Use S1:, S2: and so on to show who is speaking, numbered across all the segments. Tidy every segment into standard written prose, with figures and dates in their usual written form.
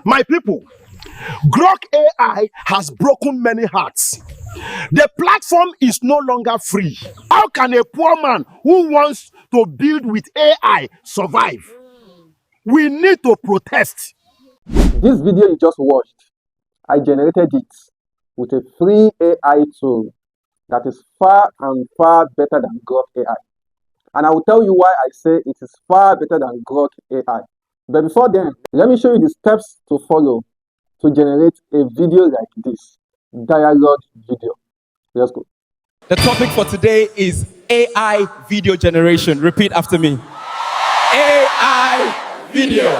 S1: My people, Grok AI has broken many hearts. The platform is no longer free. How can a poor man who wants to build with AI survive? We need to protest.
S2: This video you just watched, I generated it with a free AI tool that is far and far better than Grok AI. And I will tell you why I say it is far better than Grok AI. But before then, let me show you the steps to follow to generate a video like this, dialogue video. Let's go.
S3: The topic for today is AI video generation. Repeat after me. AI video.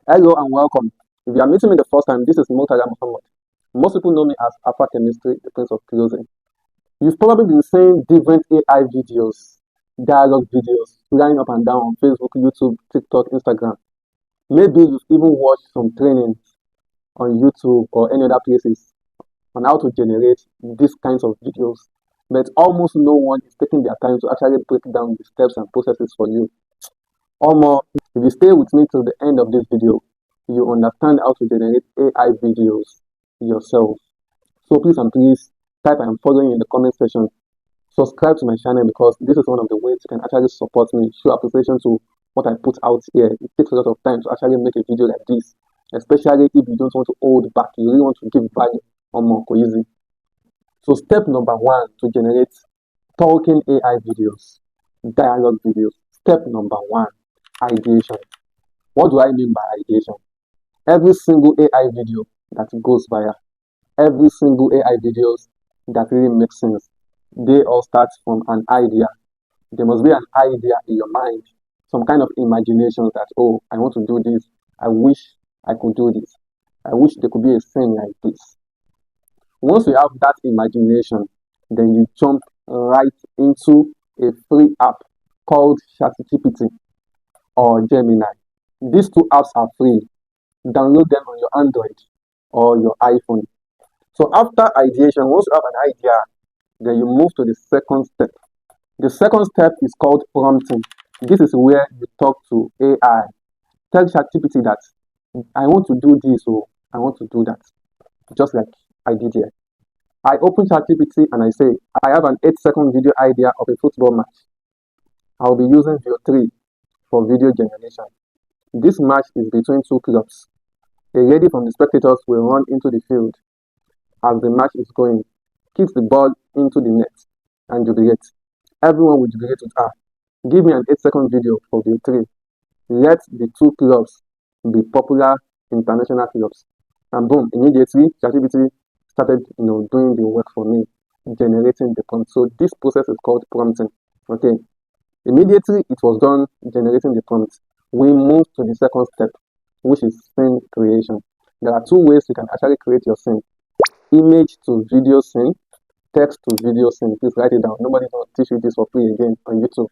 S2: Hello and welcome. If you are meeting me the first time, this is Murtala Muhammad. Most people know me as Alpha Chemistry, the Prince of Closing. You've probably been seeing different AI videos, dialogue videos, flying up and down on Facebook, YouTube, TikTok, Instagram. Maybe you've even watched some trainings on YouTube or any other places on how to generate these kinds of videos. But almost no one is taking their time to actually break down the steps and processes for you. Almost, if you stay with me till the end of this video, you understand how to generate AI videos yourself. So please and please type "I'm following" in the comment section. Subscribe to my channel because this is one of the ways you can actually support me, show appreciation to what I put out here. It takes a lot of time to actually make a video like this, especially if you don't want to hold back, you really want to give value or more easy. So step number 1 to generate talking AI videos, dialogue videos. Step number 1, ideation. What do I mean by ideation? Every single AI video that goes viral, every single AI videos that really makes sense, they all start from an idea. There must be an idea in your mind, some kind of imagination that, oh, I want to do this. I wish I could do this. I wish there could be a scene like this. Once you have that imagination, then you jump right into a free app called ChatGPT or Gemini. These two apps are free. Download them on your Android or your iPhone. So after ideation, once you have an idea, then you move to the second step. The second step is called prompting. This is where you talk to AI. Tell ChatGPT that I want to do this or I want to do that, just like I did here. I open ChatGPT and I say, I have an 8-second video idea of a football match. I'll be using View 3 for video generation. This match is between two clubs. A lady from the spectators will run into the field as the match is going, kicks the ball into the net, and jubilate. Everyone will jubilate with her. Give me an 8-second video for View 3. Let the two clubs be popular international clubs. And boom, immediately ChatGPT started doing the work for me, generating the prompt. So this process is called prompting. Okay. Immediately it was done generating the prompt. We move to the second step, which is scene creation. There are two ways you can actually create your scene: image to video scene, text to video scene. Please write it down. Nobody's going to teach you this for free again on YouTube.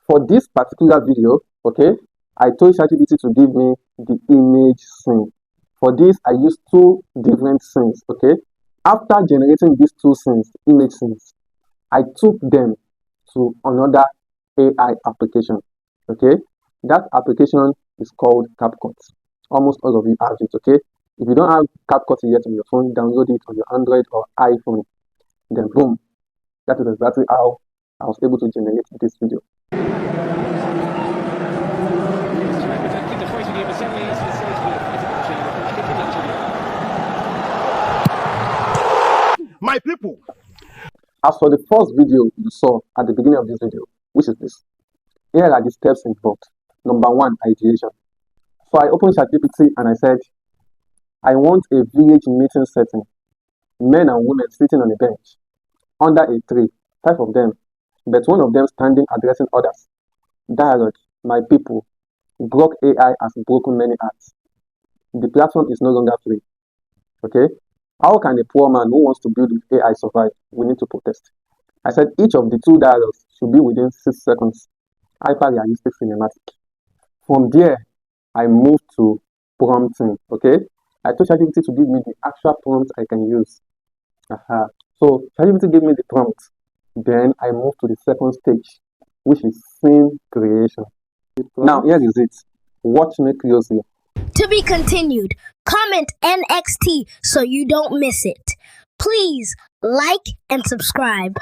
S2: For this particular video, okay, I told ChatGPT to give me the image scene. For this, I used 2 different scenes, okay? After generating these 2 scenes, image scenes, I took them to another AI application, okay? That application is called CapCut. Almost all of you have it, okay? If you don't have CapCut yet on your phone, download it on your Android or iPhone. Then boom, that is exactly how I was able to generate this video.
S1: My people,
S2: As for the first video you saw at the beginning of this video, which is this, here are the steps involved. Number 1, ideation. So I opened ChatGPT and I said, I want a village meeting setting. Men and women sitting on a bench, under a tree, 5 of them, but one of them standing addressing others. Dialogue, my people, Grok AI has broken many hearts. The platform is no longer free. Okay? How can a poor man who wants to build with AI survive? We need to protest. I said each of the 2 dialogues should be within 6 seconds. Hyper-realistic cinematic. From there, I moved to prompting. Okay? I told ChatGPT to give me the actual prompt I can use. So ChatGPT gave me the prompt. Then I moved to the second stage, which is scene creation. Now here is it. Watch me closely.
S4: To be continued. Comment NXT so you don't miss it. Please like and subscribe.